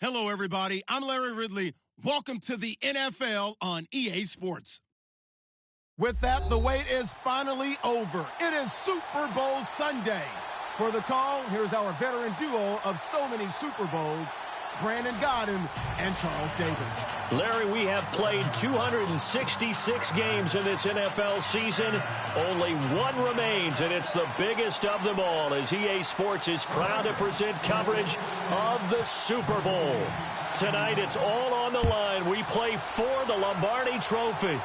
Hello, everybody. I'm Larry Ridley. Welcome to the NFL on EA Sports. With that, the wait is finally over. It is Super Bowl Sunday. For the call, here's our veteran duo of so many Super Bowls, Brandon Godden and Charles Davis. Larry, we have played 266 games in this NFL season. Only one remains, and it's the biggest of them all, as EA Sports is proud to present coverage of the Super Bowl. Tonight, it's all on the line. We play for the Lombardi Trophy.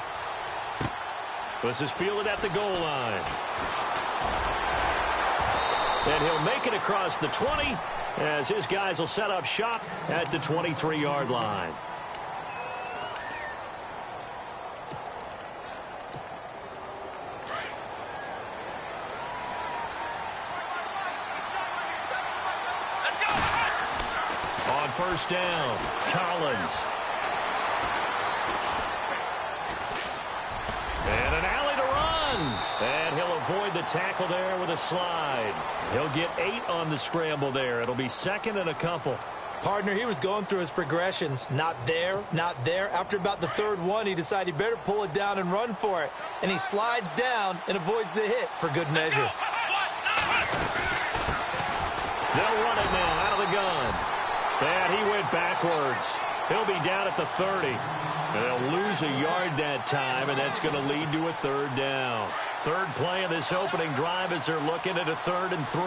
This is fielded at the goal line. And he'll make it across the 20, as his guys will set up shop at the 23-yard line. On first down, Collins. And an alley to run. And he'll avoid the tackle there with a slide. He'll get 8 on the scramble there. It'll be second and a couple. Partner, he was going through his progressions. Not there, not there. After about the third one, he decided he better pull it down and run for it. And he slides down and avoids the hit for good measure. They'll run it now out of the gun. And he went backwards. He'll be down at the 30. And they'll lose a yard that time, and that's going to lead to a third down. Third play of this opening drive as they're looking at a 3rd and 3.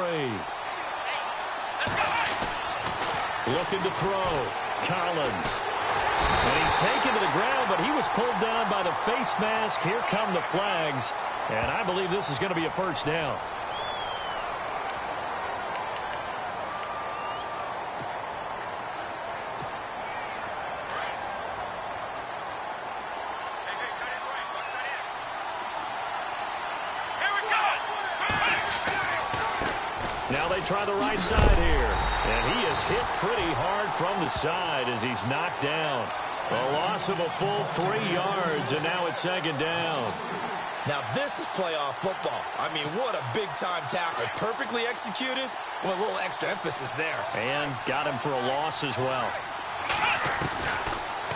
Looking to throw. Collins. And he's taken to the ground, but he was pulled down by the face mask. Here come the flags. And I believe this is going to be a first down. Now they try the right side here. And he is hit pretty hard from the side as he's knocked down. A loss of a full 3 yards, and now it's second down. Now this is playoff football. I mean, what a big-time tackle. Perfectly executed. Well, a little extra emphasis there. And got him for a loss as well.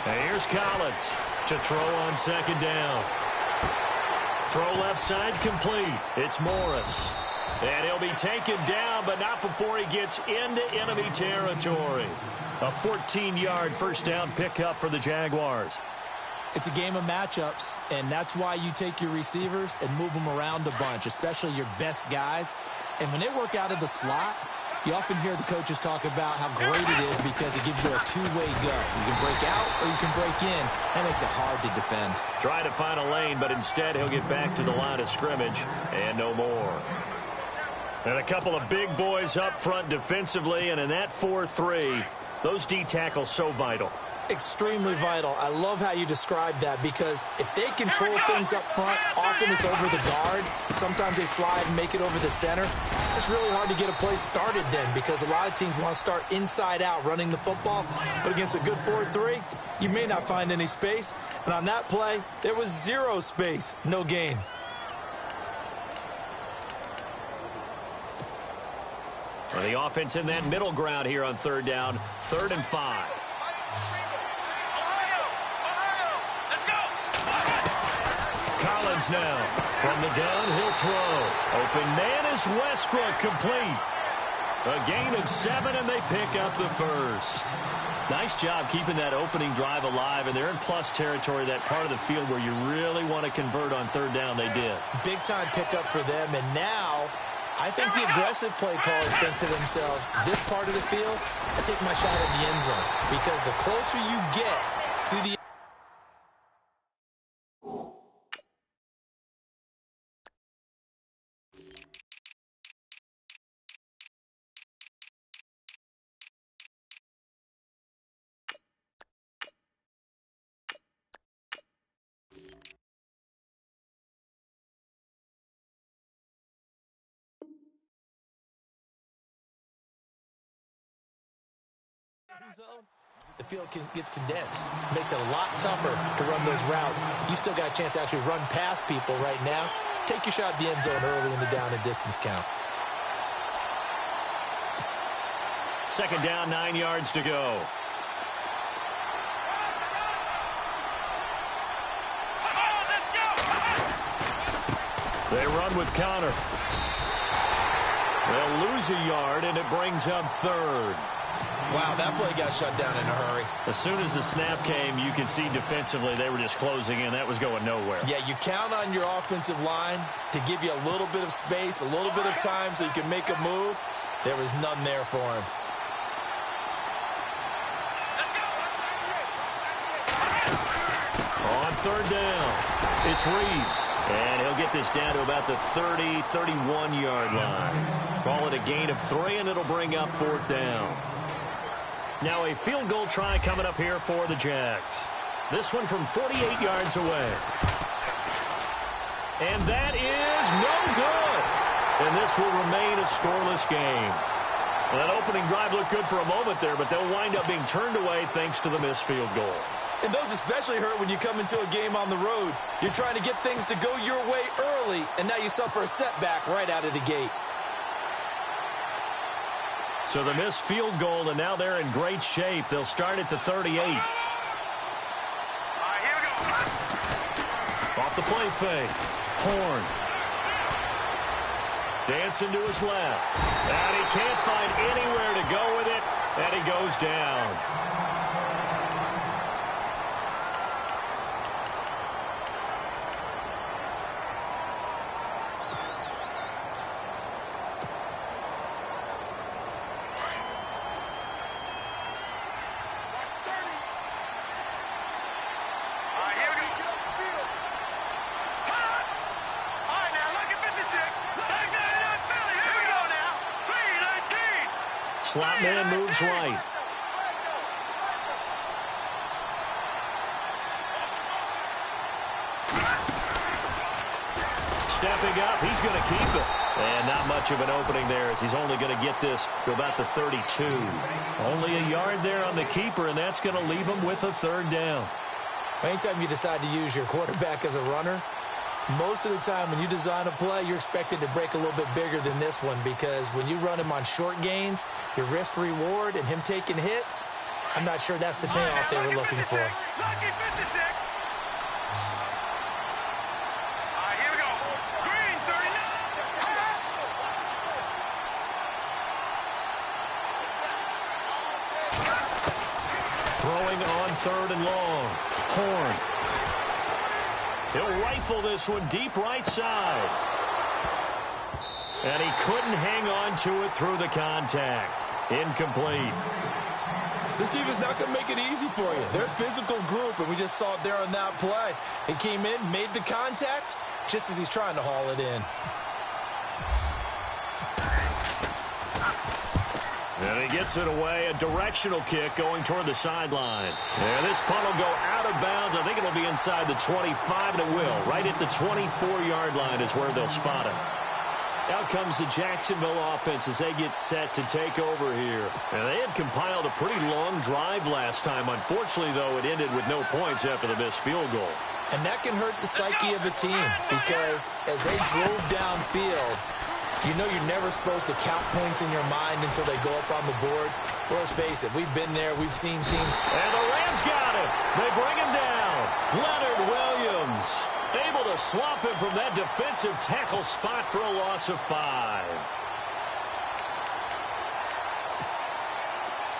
And here's Collins to throw on second down. Throw left side complete. It's Morris. And he'll be taken down, but not before he gets into enemy territory. A 14-yard first down pickup for the Jaguars. It's a game of matchups, and that's why you take your receivers and move them around a bunch, especially your best guys. And when they work out of the slot, you often hear the coaches talk about how great it is because it gives you a two-way go. You can break out or you can break in. That makes it hard to defend. Trying to find a lane, but instead he'll get back to the line of scrimmage and no more. And a couple of big boys up front defensively, and in that 4-3, those D tackles so vital. Extremely vital. I love how you describe that because if they control things up front, often it's over the guard. Sometimes they slide and make it over the center. It's really hard to get a play started then because a lot of teams want to start inside out running the football. But against a good 4-3, you may not find any space. And on that play, there was 0 space, no gain. And the offense in that middle ground here on third down, 3rd and 5. Collins now from the gun, he'll throw. Open man is Westbrook, complete. A gain of 7, and they pick up the first. Nice job keeping that opening drive alive, and they're in plus territory, that part of the field where you really want to convert on third down. They did. Big time pickup for them, and now I think the aggressive play callers think to themselves, this part of the field, I take my shot at the end zone. Because the closer you get to the zone, the field gets condensed. Makes it a lot tougher to run those routes. You still got a chance to actually run past people right now. Take your shot at the end zone early in the down and distance count. Second down, 9 yards to go. They run with Connor. They'll lose a yard, and it brings up third. Wow, that play got shut down in a hurry. As soon as the snap came, you could see defensively they were just closing in. That was going nowhere. Yeah, you count on your offensive line to give you a little bit of space, a little bit of time so you can make a move. There was none there for him. On third down, it's Reeves. And he'll get this down to about the 30, 31-yard line. Call it a gain of 3, and it'll bring up fourth down. Now a field goal try coming up here for the Jags. This one from 48 yards away. And that is no good. And this will remain a scoreless game. Well, that opening drive looked good for a moment there, but they'll wind up being turned away thanks to the missed field goal. And those especially hurt when you come into a game on the road. You're trying to get things to go your way early, and now you suffer a setback right out of the gate. So the missed field goal, and now they're in great shape. They'll start at the 38. Off the play fake. Horn. Dancing to his left. And he can't find anywhere to go with it, and he goes down. Slot man moves right. Stepping up, he's going to keep it. And not much of an opening there as he's only going to get this to about the 32. Only a yard there on the keeper, and that's going to leave him with a third down. Anytime you decide to use your quarterback as a runner, most of the time when you design a play, you're expected to break a little bit bigger than this one because when you run him on short gains, your risk-reward and him taking hits, I'm not sure that's the payoff they were looking for. Throwing on third and long. Horn. He'll rifle this one deep right side. And he couldn't hang on to it through the contact. Incomplete. This team is not going to make it easy for you. They're a physical group, and we just saw it there on that play. He came in, made the contact, just as he's trying to haul it in. And he gets it away, a directional kick going toward the sideline. And this punt will go out of bounds. I think it'll be inside the 25, and it will. Right at the 24-yard line is where they'll spot him. Out comes the Jacksonville offense as they get set to take over here. And they had compiled a pretty long drive last time. Unfortunately, though, it ended with no points after the missed field goal. And that can hurt the psyche of a team because as they drove downfield, you know you're never supposed to count points in your mind until they go up on the board. Well, let's face it, we've been there. We've seen teams. And the Rams got him. They bring him down. Leonard Williams able to swap him from that defensive tackle spot for a loss of 5.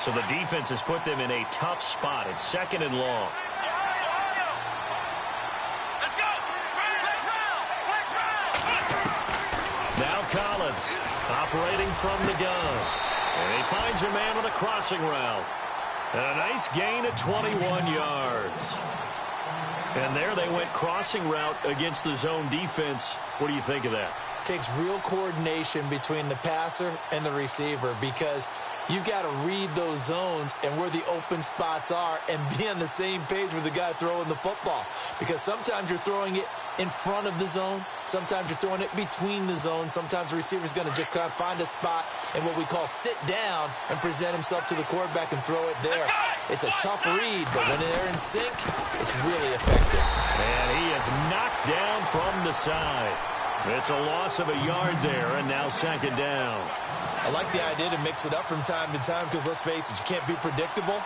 So the defense has put them in a tough spot. It's second and long. Now Collins operating from the gun. And he finds a man on a crossing route. And a nice gain of 21 yards. And there they went crossing route against the zone defense. What do you think of that? Takes real coordination between the passer and the receiver because you've got to read those zones and where the open spots are and be on the same page with the guy throwing the football. Because sometimes you're throwing it in front of the zone. Sometimes you're throwing it between the zones. Sometimes the receiver's going to just kind of find a spot and what we call sit down and present himself to the quarterback and throw it there. It's a tough read, but when they're in sync, it's really effective. And he is knocked down from the side. It's a loss of a yard there, and now second down. I like the idea to mix it up from time to time because, let's face it, you can't be predictable.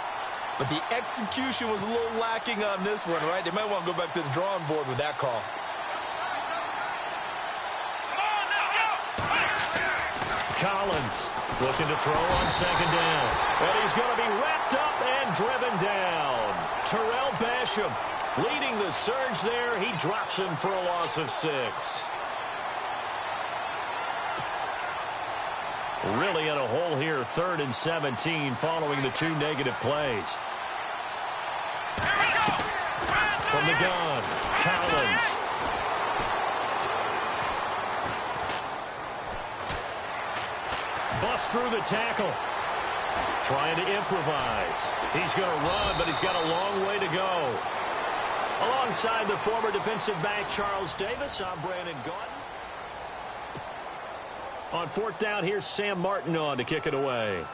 But the execution was a little lacking on this one, right? They might want to go back to the drawing board with that call. Collins looking to throw on second down. And he's going to be wrapped up and driven down. Terrell Basham leading the surge there. He drops him for a loss of 6. Really in a hole here, 3rd and 17 following the 2 negative plays. From the gun, Collins. Bust through the tackle. Trying to improvise. He's going to run, but he's got a long way to go. Alongside the former defensive back, Charles Davis, I'm Brandon Gaudin. On 4th down, here's Sam Martin on to kick it away.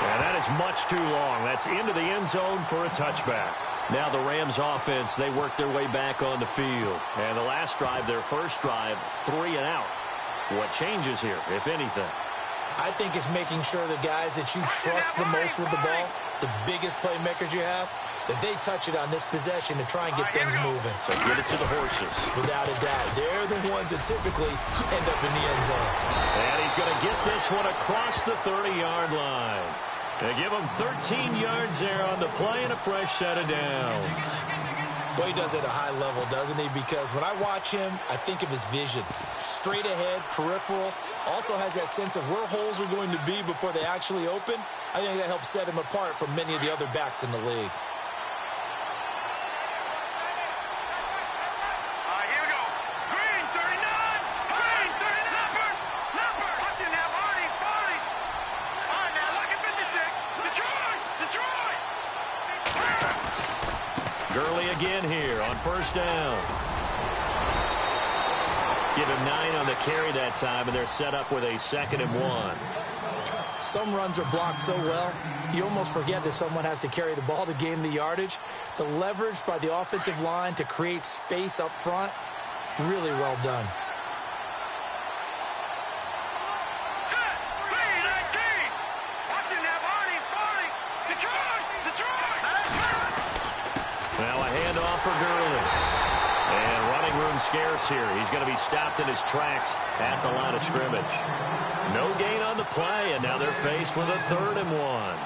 And that is much too long. That's into the end zone for a touchback. Now the Rams offense, they work their way back on the field. And the last drive, their first drive, 3 and out. What changes here, if anything? I think it's making sure the guys that you trust the most with the ball, the biggest playmakers you have, that they touch it on this possession to try and get things moving. So get it to the horses. Without a doubt. They're the ones that typically end up in the end zone. And he's going to get this one across the 30-yard line. They give him 13 yards there on the play and a fresh set of downs. Well, he does it at a high level, doesn't he? Because when I watch him, I think of his vision. Straight ahead, peripheral. Also has that sense of where holes are going to be before they actually open. I think that helps set him apart from many of the other backs in the league. Here we go. Green, 39. Green, 39. Number. Watching now, Barney. All right, now, look at 56. Detroit. Gurley again here on 1st down. Give him 9 on the carry that time, and they're set up with a 2nd and 1. Some runs are blocked so well, you almost forget that someone has to carry the ball to gain the yardage. The leverage by the offensive line to create space up front, really well done. Set. Green, 19. Watching now, Barney. Detroit. Now a handoff for Gurley. And running room scarce here. He's going to be stopped in his tracks at the line of scrimmage. No gain on the play, and now they're faced with a 3rd and 1.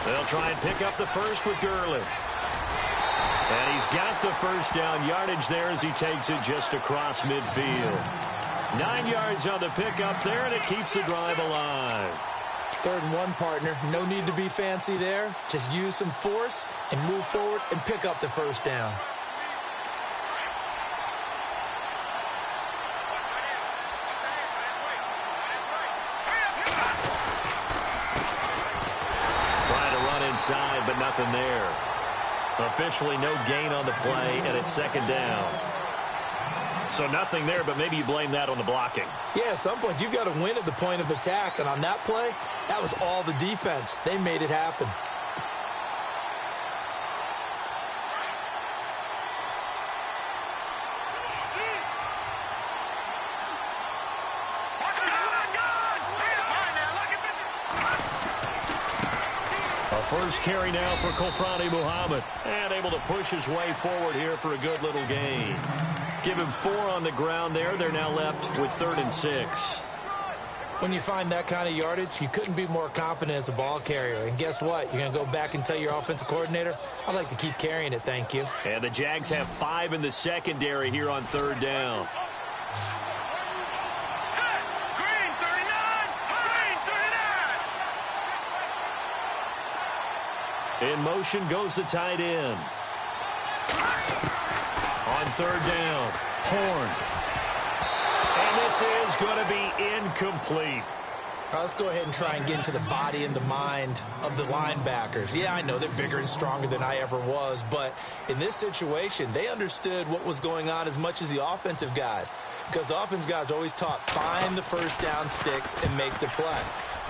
They'll try and pick up the first with Gurley. And he's got the first down yardage there as he takes it just across midfield. 9 yards on the pickup there, and it keeps the drive alive. 3rd and 1, partner. No need to be fancy there. Just use some force and move forward and pick up the first down. Inside, but nothing there. Officially no gain on the play, and it's 2nd down. So nothing there, but maybe you blame that on the blocking. Yeah, at some point you've got to win at the point of attack, and on that play, that was all the defense. They made it happen. First carry now for Kofrani Muhammad. And able to push his way forward here for a good little gain. Give him 4 on the ground there. They're now left with 3rd and 6. When you find that kind of yardage, you couldn't be more confident as a ball carrier. And guess what? You're going to go back and tell your offensive coordinator, I'd like to keep carrying it, thank you. And the Jags have 5 in the secondary here on 3rd down. In motion goes the tight end. On 3rd down, Horn. And this is going to be incomplete. Let's go ahead and try and get into the body and the mind of the linebackers. Yeah, I know they're bigger and stronger than I ever was, but in this situation, they understood what was going on as much as the offensive guys, because the offensive guys always taught, find the first down sticks and make the play.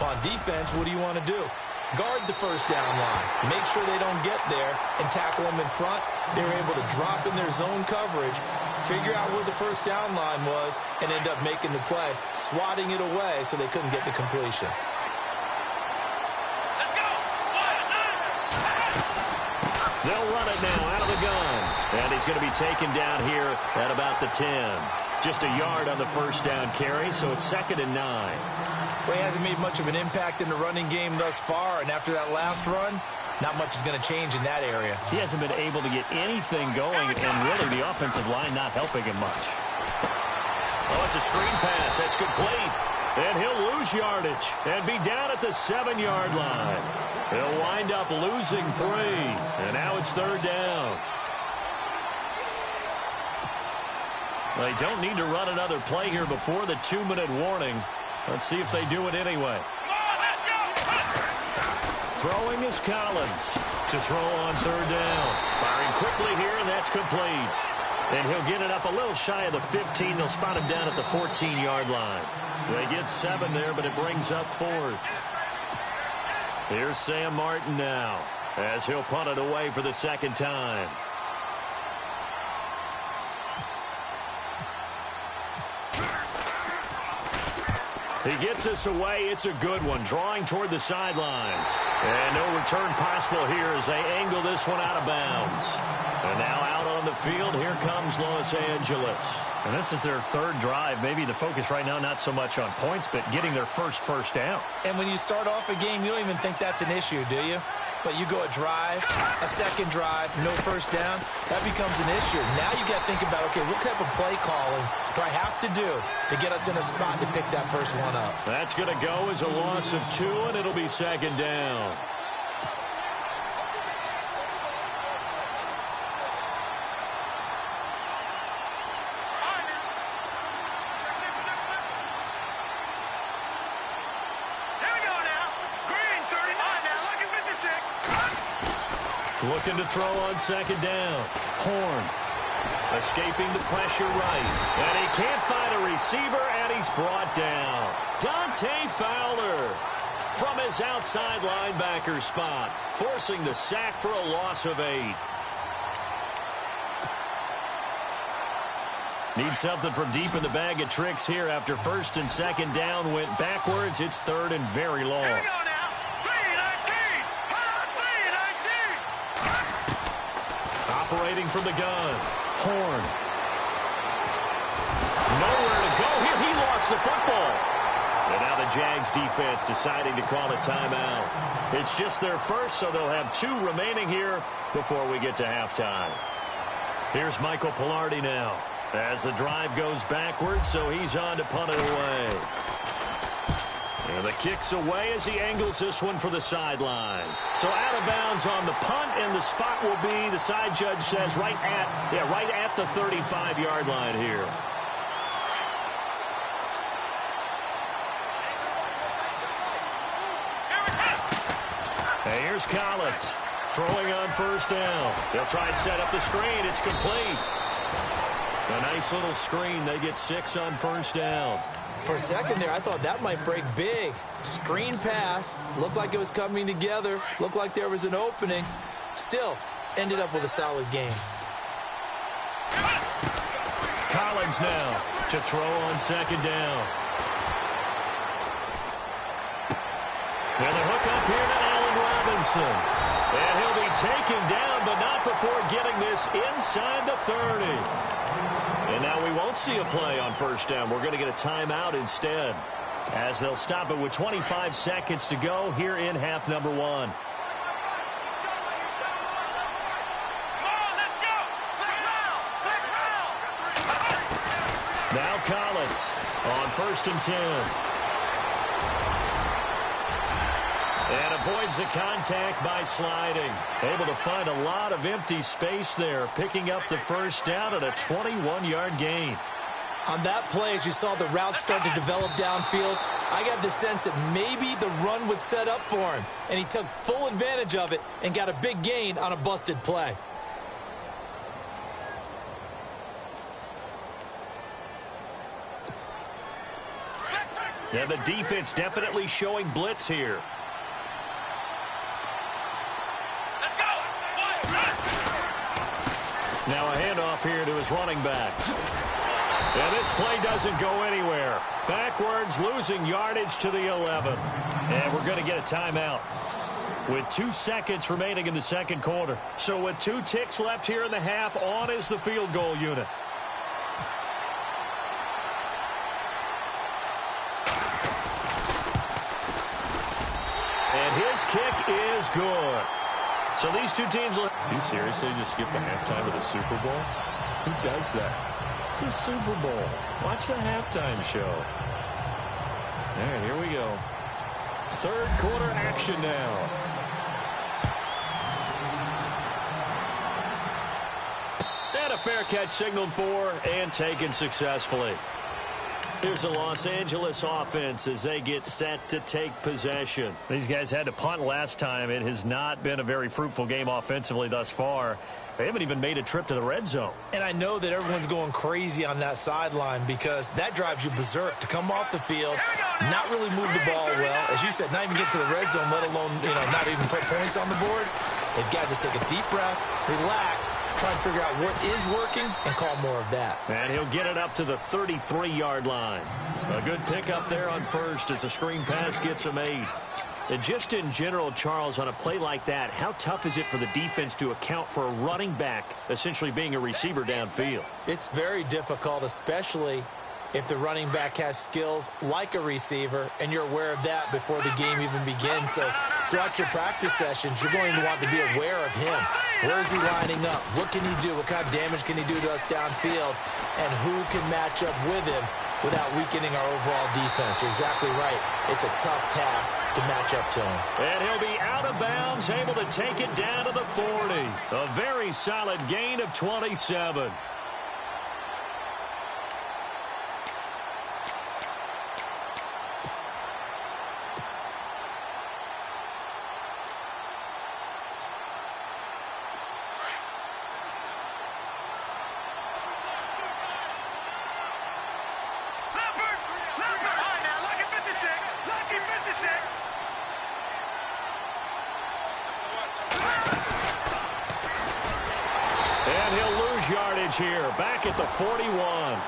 On defense, what do you want to do? Guard the first down line. Make sure they don't get there and tackle them in front. They were able to drop in their zone coverage, figure out where the first down line was, and end up making the play, swatting it away so they couldn't get the completion. Let's go. They'll run it now out of the gun. And he's going to be taken down here at about the 10. Just a yard on the first down carry, so it's 2nd and 9. Well, he hasn't made much of an impact in the running game thus far, and after that last run, not much is going to change in that area. He hasn't been able to get anything going, and really the offensive line not helping him much. Oh, it's a screen pass. That's complete. And he'll lose yardage and be down at the 7-yard line. He'll wind up losing 3, and now it's 3rd down. They don't need to run another play here before the 2-minute warning. Let's see if they do it anyway. Throwing is Collins to throw on 3rd down. Firing quickly here, and that's complete. And he'll get it up a little shy of the 15. They'll spot him down at the 14-yard line. They get 7 there, but it brings up 4th. Here's Sam Martin now, as he'll punt it away for the 2nd time. He gets this away. It's a good one, drawing toward the sidelines. And no return possible here as they angle this one out of bounds. And now out on the field, here comes Los Angeles. And this is their 3rd drive. Maybe the focus right now not so much on points, but getting their first down. And when you start off a game, you don't even think that's an issue, do you? But you go a drive, a 2nd drive, no first down, that becomes an issue. Now you got to think about, okay, what type of play calling do I have to do to get us in a spot to pick that first one up? That's going to go as a loss of 2, and it'll be 2nd down. Looking to throw on 2nd down. Horn escaping the pressure right. And he can't find a receiver, and he's brought down. Dante Fowler from his outside linebacker spot, forcing the sack for a loss of 8. Need something from deep in the bag of tricks here after 1st and 2nd down went backwards. It's 3rd and very long. Operating from the gun. Horn. Nowhere to go here. He lost the football. And now the Jags defense deciding to call a timeout. It's just their first, so they'll have 2 remaining here before we get to halftime. Here's Michael Pilardi now as the drive goes backwards, so he's on to punt it away. And the kick's away as he angles this one for the sideline. So out of bounds on the punt, and the spot will be, the side judge says, right at the 35-yard line here. And here's Collins throwing on 1st down. They'll try and set up the screen. It's complete. A nice little screen. They get 6 on 1st down. For a second there, I thought that might break big. Screen pass. Looked like it was coming together. Looked like there was an opening. Still, ended up with a solid game. Collins now to throw on 2nd down. And the hook up here to Allen Robinson. And he'll be taken down, but not before getting this inside the 30. And now we won't see a play on 1st down. We're going to get a timeout instead, as they'll stop it with 25 seconds to go here in half number 1. Now Collins on 1st and 10. And avoids the contact by sliding. Able to find a lot of empty space there, picking up the 1st down at a 21-yard gain. On that play, as you saw the route start to develop downfield, I got the sense that maybe the run would set up for him, and he took full advantage of it and got a big gain on a busted play. Yeah, the defense definitely showing blitz here. Let's go. Now a handoff here to his running back. And this play doesn't go anywhere. Backwards, losing yardage to the 11. And we're going to get a timeout with 2 seconds remaining in the second quarter. So with 2 ticks left here in the half, on is the field goal unit. And his kick is good. So these two teams... Do you seriously just skip the halftime of the Super Bowl? Who does that? It's a Super Bowl. Watch the halftime show. All right, here we go. Third quarter action now. And a fair catch signaled for and taken successfully. Here's the Los Angeles offense as they get set to take possession. These guys had to punt last time. It has not been a very fruitful game offensively thus far. They haven't even made a trip to the red zone. And I know that everyone's going crazy on that sideline because that drives you berserk to come off the field, not really move the ball well. As you said, not even get to the red zone, let alone, not even put points on the board. They've got to just take a deep breath, relax, try and figure out what is working, and call more of that. And he'll get it up to the 33-yard line. A good pickup there on first as the screen pass gets him 8. And just in general, Charles, on a play like that, how tough is it for the defense to account for a running back essentially being a receiver downfield? It's very difficult, especially if the running back has skills like a receiver, and you're aware of that before the game even begins. So throughout your practice sessions, you're going to want to be aware of him. Where is he lining up? What can he do? What kind of damage can he do to us downfield? And who can match up with him without weakening our overall defense? You're exactly right. It's a tough task to match up to him. And he'll be out of bounds, able to take it down to the 40. A very solid gain of 27. And he'll lose yardage here, back at the 41.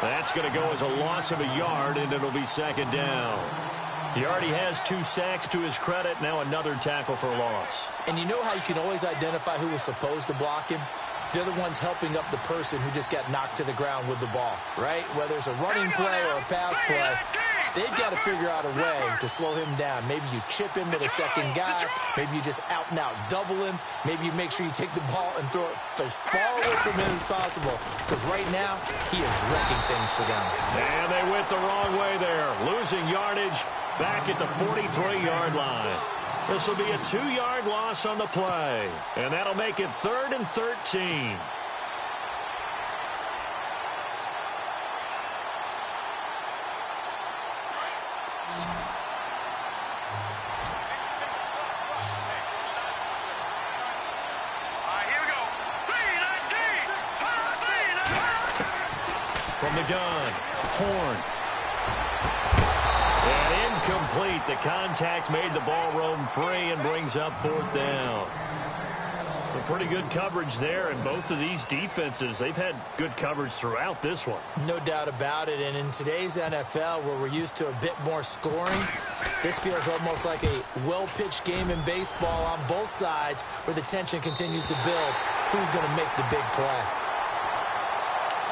That's going to go as a loss of a yard, and it'll be second down. He already has 2 sacks to his credit, now another tackle for loss. And you know how you can always identify who was supposed to block him? They're the ones helping up the person who just got knocked to the ground with the ball, right? Whether it's a running play or a pass play, they've got to figure out a way to slow him down. Maybe you chip him with a second guy. Maybe you just out-and-out double him. Maybe you make sure you take the ball and throw it as far away from him as possible. Because right now, he is wrecking things for them. And they went the wrong way there. Losing yardage back at the 43-yard line. This will be a 2-yard loss on the play. And that'll make it 3rd and 13. From the gun, Horn. And incomplete. The contact made the ball roam free and brings up 4th down. A pretty good coverage there, and both of these defenses, they've had good coverage throughout this one. No doubt about it, and in today's NFL, where we're used to a bit more scoring, this feels almost like a well-pitched game in baseball on both sides, where the tension continues to build. Who's going to make the big play?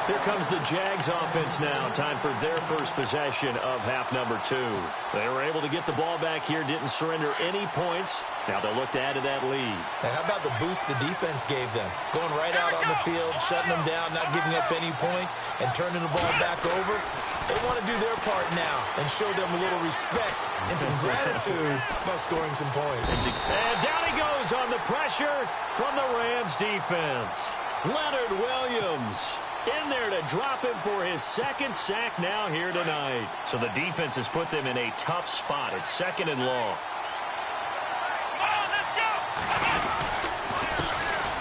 Here comes the Jags offense now. Time for their first possession of half number 2. They were able to get the ball back here, didn't surrender any points. Now they'll look to add to that lead. Now, how about the boost the defense gave them? Going right out on the field, shutting them down, not giving up any points, and turning the ball back over. They want to do their part now and show them a little respect and some gratitude by scoring some points. And down he goes on the pressure from the Rams defense. Leonard Williams In there to drop him for his second sack now here tonight. So the defense has put them in a tough spot. It's 2nd and long.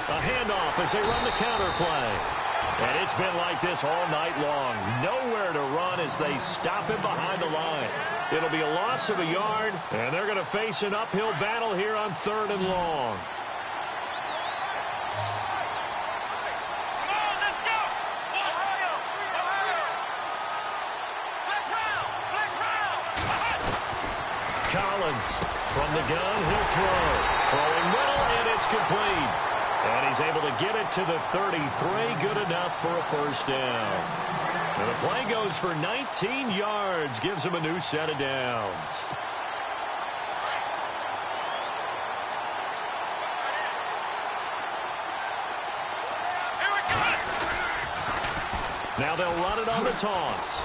A handoff as they run the counter play. And it's been like this all night long. Nowhere to run as they stop him behind the line. It'll be a loss of a yard, and they're going to face an uphill battle here on 3rd and long. Collins from the gun, he'll throw. Throwing middle, and it's complete. And he's able to get it to the 33. Good enough for a first down. And the play goes for 19 yards. Gives him a new set of downs. Now they'll run it on the toss.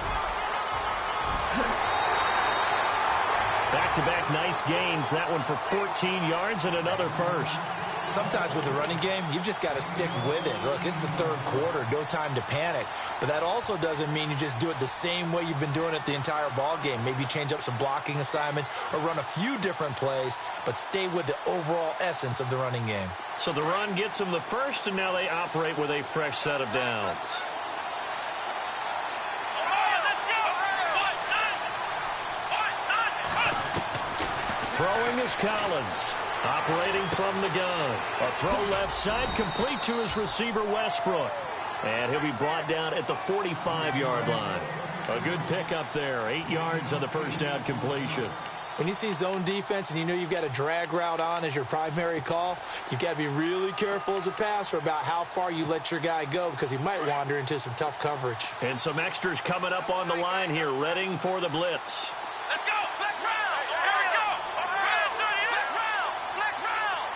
Back-to-back nice gains. That one for 14 yards and another first. Sometimes with the running game, you've just got to stick with it. Look, it's the 3rd quarter, no time to panic. But that also doesn't mean you just do it the same way you've been doing it the entire ball game. Maybe change up some blocking assignments or run a few different plays, but stay with the overall essence of the running game. So the run gets them the first, and now they operate with a fresh set of downs. Throwing is Collins. Operating from the gun. A throw left side complete to his receiver, Westbrook. And he'll be brought down at the 45-yard line. A good pickup there. 8 yards on the first down completion. When you see zone defense and you know you've got a drag route on as your primary call, you've got to be really careful as a passer about how far you let your guy go because he might wander into some tough coverage. And some extras coming up on the line here, readying for the blitz. Let's go! Flex round! Here we go! Flex round! Flex round!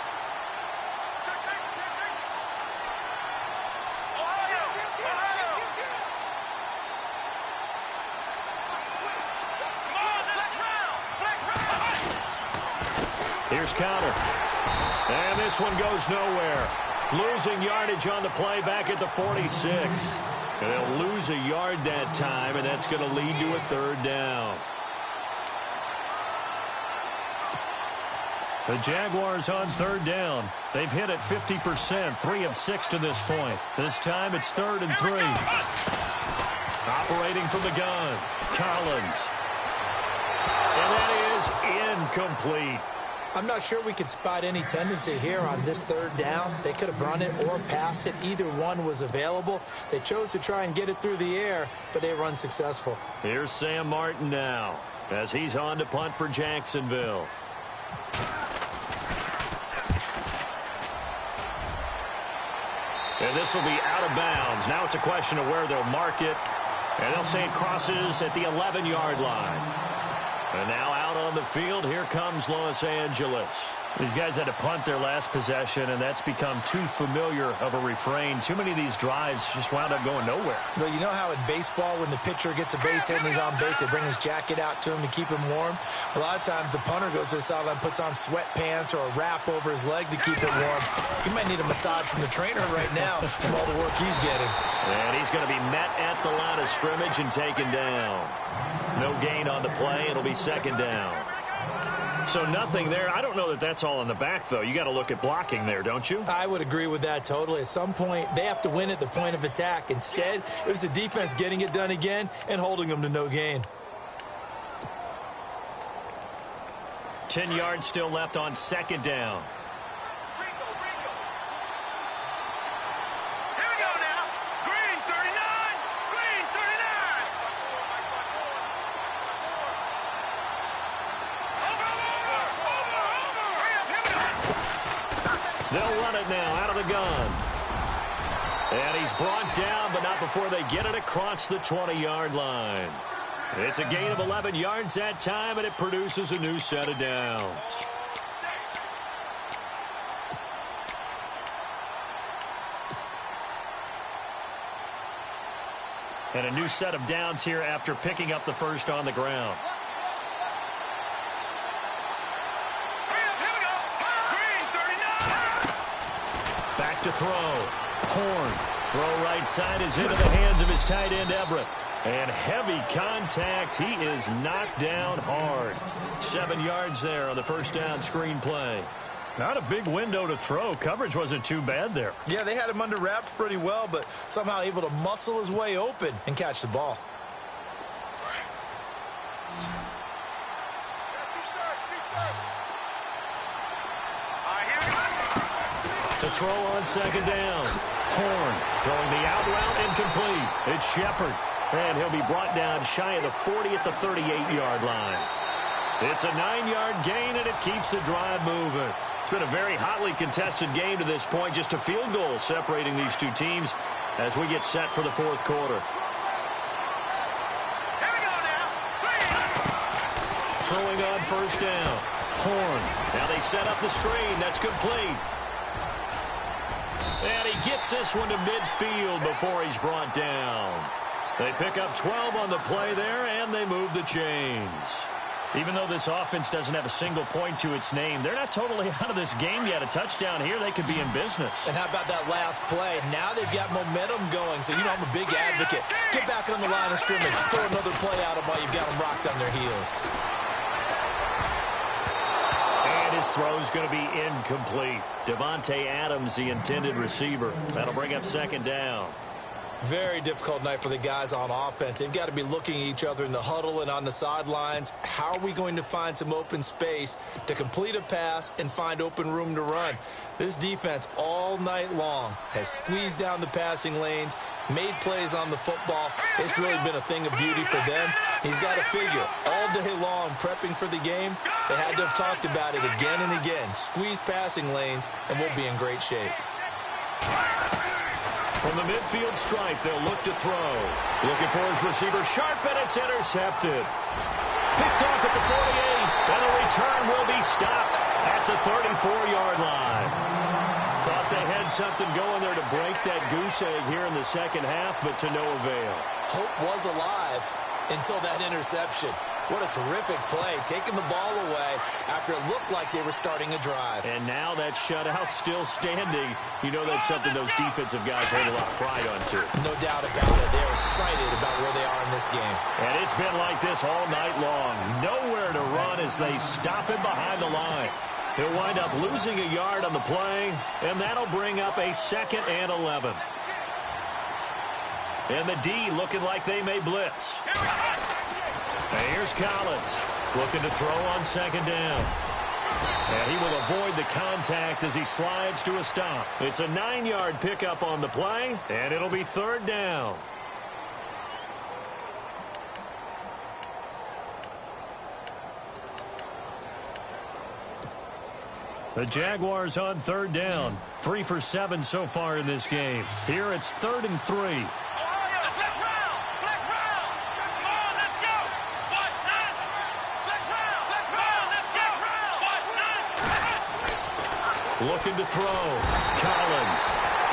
Ohio! Ohio! Come on, flex round! Flex round! Here's counter. And this one goes nowhere. Losing yardage on the play back at the 46. And they'll lose a yard that time, and that's going to lead to a 3rd down. The Jaguars on 3rd down. They've hit it 50%, 3 of 6 to this point. This time it's 3rd and 3. Operating from the gun, Collins. And that is incomplete. I'm not sure we could spot any tendency here on this 3rd down. They could have run it or passed it. Either one was available. They chose to try and get it through the air, but they were unsuccessful. Here's Sam Martin now as he's on to punt for Jacksonville. And this will be out of bounds. Now it's a question of where they'll mark it. And they'll say it crosses at the 11-yard line. And now out on the field, here comes Los Angeles. These guys had to punt their last possession, and that's become too familiar of a refrain. Too many of these drives just wound up going nowhere. Well, you know how in baseball, when the pitcher gets a base hit and he's on base, they bring his jacket out to him to keep him warm? A lot of times the punter goes to the sideline, puts on sweatpants or a wrap over his leg to keep it warm. He might need a massage from the trainer right now from all the work he's getting. And he's going to be met at the line of scrimmage and taken down. No gain on the play. It'll be 2nd down. So nothing there. I don't know that that's all in the back, though. You got to look at blocking there, don't you? I would agree with that totally. At some point, they have to win at the point of attack. Instead, it was the defense getting it done again and holding them to no gain. 10 yards still left on 2nd down. Here we go now. Green 39. Green 39. They'll run it now out of the gun. And he's brought down, but not before they get it across the 20-yard line. It's a gain of 11 yards that time, and it produces a new set of downs. And a new set of downs here after picking up the first on the ground. Back to throw. Horn Throw right side is into the hands of his tight end, Everett. And heavy contact. He is knocked down hard. 7 yards there on the first down screen play. Not a big window to throw. Coverage wasn't too bad there. Yeah, they had him under wraps pretty well, but somehow able to muscle his way open and catch the ball. To throw on second down. Horn throwing the out route incomplete. It's Shepard. And he'll be brought down shy of the 40 at the 38-yard line. It's a 9-yard gain, and it keeps the drive moving. It's been a very hotly contested game to this point. Just a field goal separating these two teams as we get set for the fourth quarter. Here we go now. Throwing on first down. Horn. Now they set up the screen. That's complete. And he gets this one to midfield before he's brought down. They pick up 12 on the play there, and they move the chains. Even though this offense doesn't have a single point to its name, they're not totally out of this game yet. A touchdown here, they could be in business. And how about that last play? Now they've got momentum going, so you know I'm a big advocate. Get back on the line of scrimmage. Throw another play at them while you've got them rocked on their heels. And his throw's going to be incomplete. Devontae Adams, the intended receiver. That'll bring up second down. Very difficult night for the guys on offense. They've got to be looking at each other in the huddle and on the sidelines. How are we going to find some open space to complete a pass and find open room to run? This defense all night long has squeezed down the passing lanes, made plays on the football. It's really been a thing of beauty for them. He's got to figure all day long prepping for the game. They had to have talked about it again and again. Squeeze passing lanes and we'll be in great shape. From the midfield stripe, they'll look to throw. Looking for his receiver, Sharp, and it's intercepted. Picked off at the 48, and a return will be stopped at the 34-yard line. Thought they had something going there to break that goose egg here in the second half, but to no avail. Hope was alive until that interception. What a terrific play, taking the ball away after it looked like they were starting a drive. And now that shutout still standing. You know that's something those defensive guys hold a lot of pride on, too. No doubt about it. They're excited about where they are in this game. And it's been like this all night long. Nowhere to run as they stop him behind the line. He'll wind up losing a yard on the play, and that'll bring up a 2nd and 11. And the D looking like they may blitz. And here's Collins looking to throw on second down. And he will avoid the contact as he slides to a stop. It's a 9-yard pickup on the play, and it'll be 3rd down. The Jaguars on 3rd down. 3 for 7 so far in this game. Here it's 3rd and 3. Looking to throw. Collins.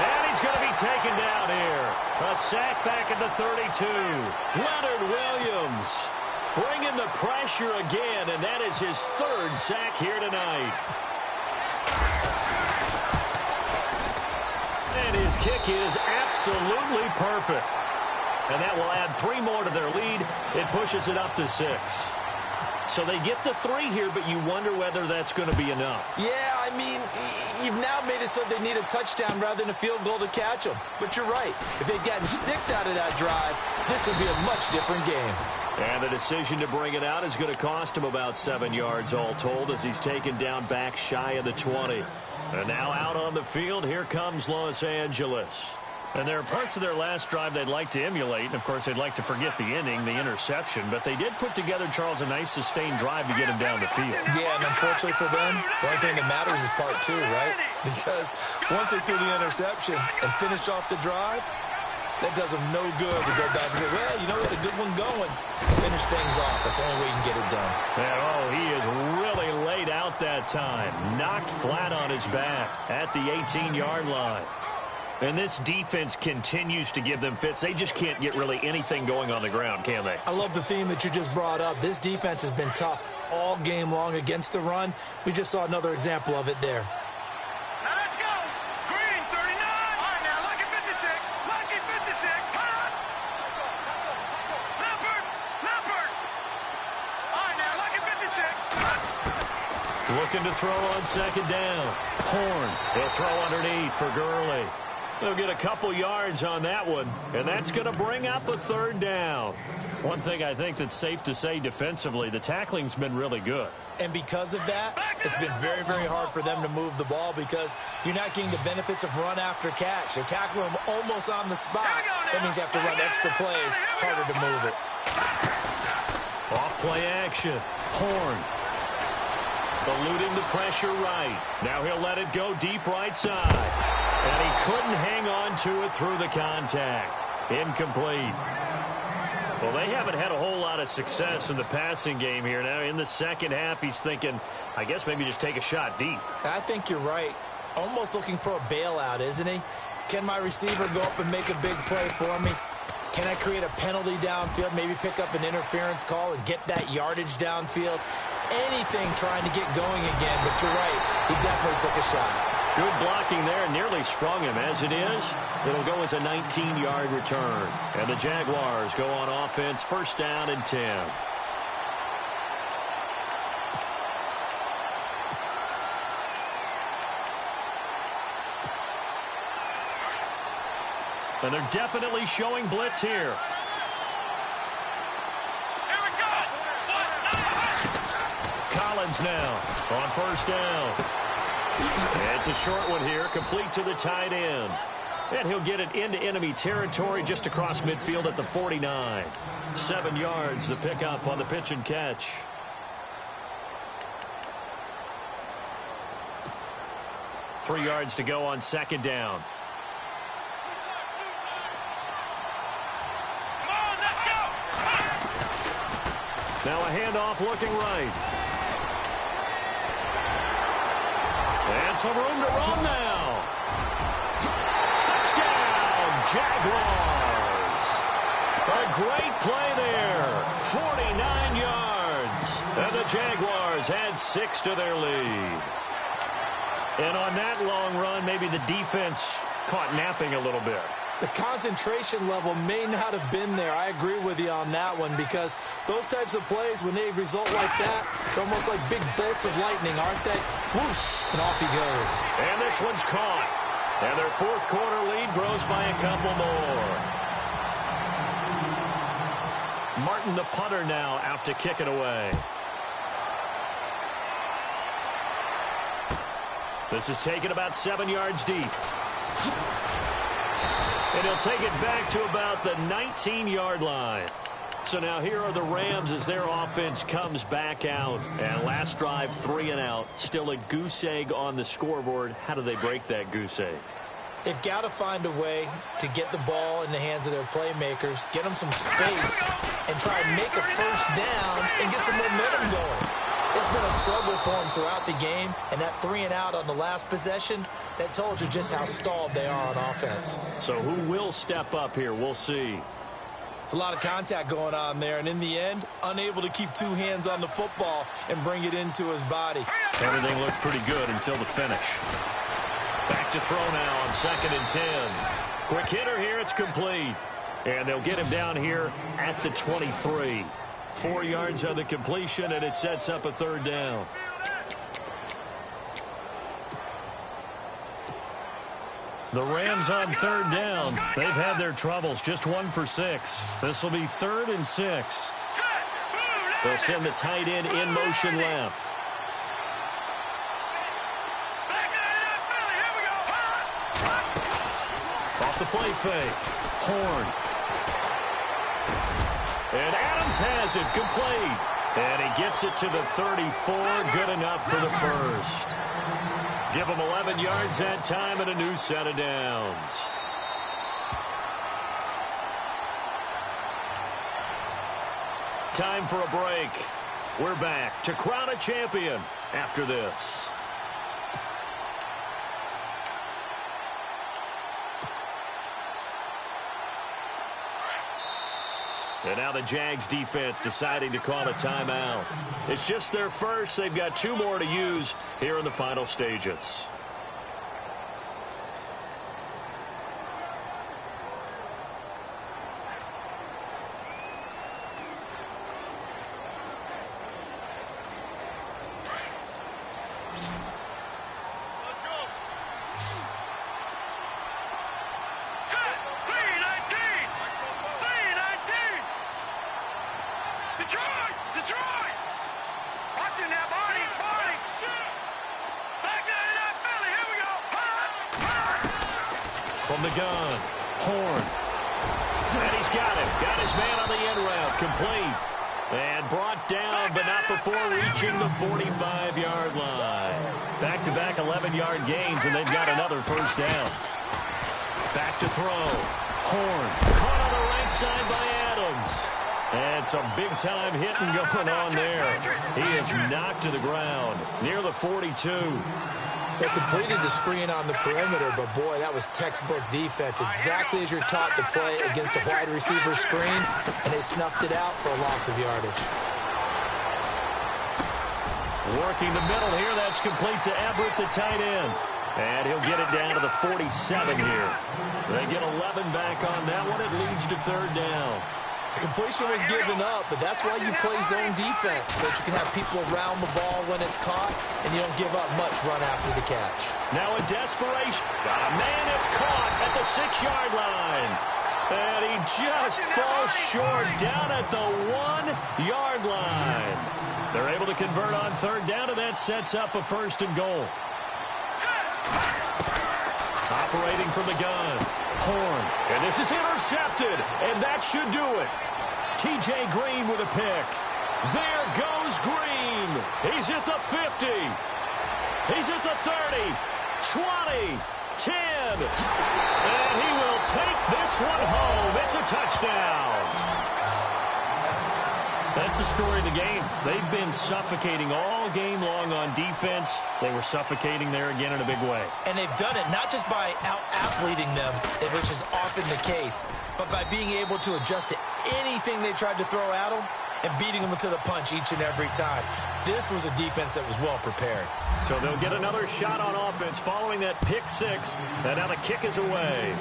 And he's going to be taken down here. A sack back at the 32. Leonard Williams bringing the pressure again, and that is his 3rd sack here tonight. And his kick is absolutely perfect. And that will add 3 more to their lead. It pushes it up to 6. So they get the 3 here, but you wonder whether that's going to be enough. Yeah, I mean, you've now made it so they need a touchdown rather than a field goal to catch them. But you're right. If they'd gotten 6 out of that drive, this would be a much different game. And the decision to bring it out is going to cost him about 7 yards all told as he's taken down back shy of the 20. And now out on the field, here comes Los Angeles. And there are parts of their last drive they'd like to emulate. And, of course, they'd like to forget the inning, the interception. But they did put together, Charles, a nice sustained drive to get him down the field. Yeah, and unfortunately for them, the only thing that matters is part 2, right? Because once they threw the interception and finished off the drive, that does them no good to go back and say, well, you know, we had a good one going. Finish things off. That's the only way you can get it done. And, oh, he is really laid out that time. Knocked flat on his back at the 18-yard line. And this defense continues to give them fits. They just can't get really anything going on the ground, can they? I love the theme that you just brought up. This defense has been tough all game long against the run. We just saw another example of it there. Now let's go. Green, 39. All right, now, look at 56. Looking to throw on second down. Horn. He'll throw underneath for Gurley. He'll get a couple yards on that one, and that's going to bring up a third down. One thing I think that's safe to say defensively, the tackling's been really good. And because of that, it's been very, very hard for them to move the ball because you're not getting the benefits of run after catch. They're tackling them almost on the spot. That means you have to run extra plays, harder to move it. Off play action. Horn. Eluding the pressure right. Now he'll let it go deep right side. And he couldn't hang on to it through the contact. Incomplete. Well, they haven't had a whole lot of success in the passing game here. Now, in the second half, he's thinking, I guess maybe just take a shot deep. I think you're right. Almost looking for a bailout, isn't he? Can my receiver go up and make a big play for me? Can I create a penalty downfield, maybe pick up an interference call and get that yardage downfield? Anything trying to get going again, but you're right. He definitely took a shot. Good blocking there, nearly sprung him. As it is, it'll go as a 19-yard return. And the Jaguars go on offense, first down and 10. And they're definitely showing blitz here. Collins now on first down. It's a short one here, complete to the tight end. And he'll get it into enemy territory just across midfield at the 49. 7 yards, the pickup on the pitch and catch. Three yards to go on second down. Now a handoff looking right. And some room to run now. Touchdown, Jaguars. A great play there. 49 yards. And the Jaguars add 6 to their lead. And on that long run, maybe the defense caught napping a little bit. The concentration level may not have been there. I agree with you on that one because those types of plays, when they result like that, they're almost like big bolts of lightning, aren't they? Whoosh, and off he goes. And this one's caught. And their fourth quarter lead grows by a couple more. Martin, the punter, now out to kick it away. This is taken about 7 yards deep. And he'll take it back to about the 19-yard line. So now here are the Rams as their offense comes back out. And last drive, 3 and out. Still a goose egg on the scoreboard. How do they break that goose egg? They've got to find a way to get the ball in the hands of their playmakers, get them some space, and try and make a first down and get some momentum going. It's been a struggle for them throughout the game, and that 3 and out on the last possession, that told you just how stalled they are on offense. So who will step up here? We'll see. It's a lot of contact going on there, and in the end, unable to keep 2 hands on the football and bring it into his body. Everything looked pretty good until the finish. Back to throw now on second and 10. Quick hitter here, it's complete. And they'll get him down here at the 23. 4 yards on the completion, and it sets up a third down. The Rams on third down. They've had their troubles, just 1 for 6. This will be 3rd and 6. They'll send the tight end in motion left. Off the play fake. Horn. And Adams has it, complete. And he gets it to the 34, good enough for the first. Give him 11 yards that time and a new set of downs. Time for a break. We're back to crown a champion after this. And now the Jags defense deciding to call a timeout. It's just their first. They've got 2 more to use here in the final stages. From the gun, Horn. And he's got it. Got his man on the end route. Complete. And brought down, but not before reaching the 45-yard line. Back-to-back 11-yard gains, and they've got another first down. Back to throw. Horn. Caught on the right side by Adams. And some big-time hitting going on there. He is knocked to the ground near the 42. They completed the screen on the perimeter, but boy, that was textbook defense. Exactly as you're taught to play against a wide receiver screen, and they snuffed it out for a loss of yardage. Working the middle here, that's complete to Everett, the tight end. And he'll get it down to the 47 here. They get 11 back on that one. It leads to third down. Completion was given up, but that's why you play zone defense, so that you can have people around the ball when it's caught, and you don't give up much run after the catch. Now in desperation, got a man that's caught at the 6-yard line. And he just falls short down at the 1-yard line. They're able to convert on third down, and that sets up a first and goal. Operating from the gun, Horn. And this is intercepted, and that should do it. T.J. Green with a pick. There goes Green. He's at the 50. He's at the 30, 20, 10. And he will take this one home. It's a touchdown. That's the story of the game. They've been suffocating all game long on defense. They were suffocating there again in a big way. And they've done it not just by out-athleting them, which is often the case, but by being able to adjust to anything they tried to throw at them and beating them to the punch each and every time. This was a defense that was well prepared. So they'll get another shot on offense following that pick six. And now the kick is away.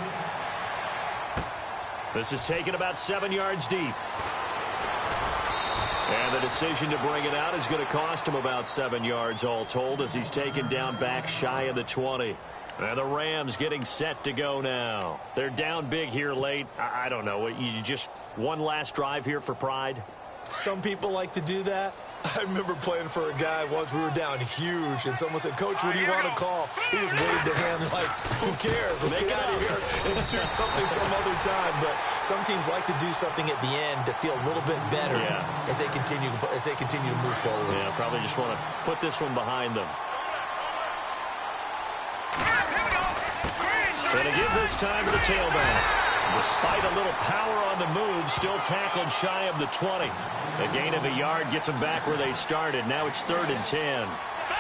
This is taken about 7 yards deep. And the decision to bring it out is going to cost him about 7 yards all told, as he's taken down back shy of the 20. And the Rams getting set to go now. They're down big here late. I don't know. You just one last drive here for pride? Some people like to do that. I remember playing for a guy once. We were down huge, and someone said, "Coach, what do you want to call?" He just waved a hand like, "Who cares? Let's get out of here and do something some other time." But some teams like to do something at the end to feel a little bit better as they continue to move forward. Yeah, probably just want to put this one behind them. Going to give this time to the tailback. Despite a little power on the move, still tackled shy of the 20. A gain of a yard gets them back where they started. Now it's 3rd and 10.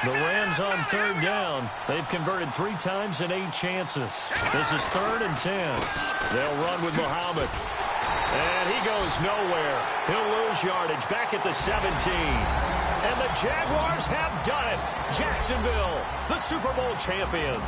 The Rams on third down. They've converted 3 times in 8 chances. This is 3rd and 10. They'll run with Muhammad. And he goes nowhere. He'll lose yardage back at the 17. And the Jaguars have done it. Jacksonville, the Super Bowl champions.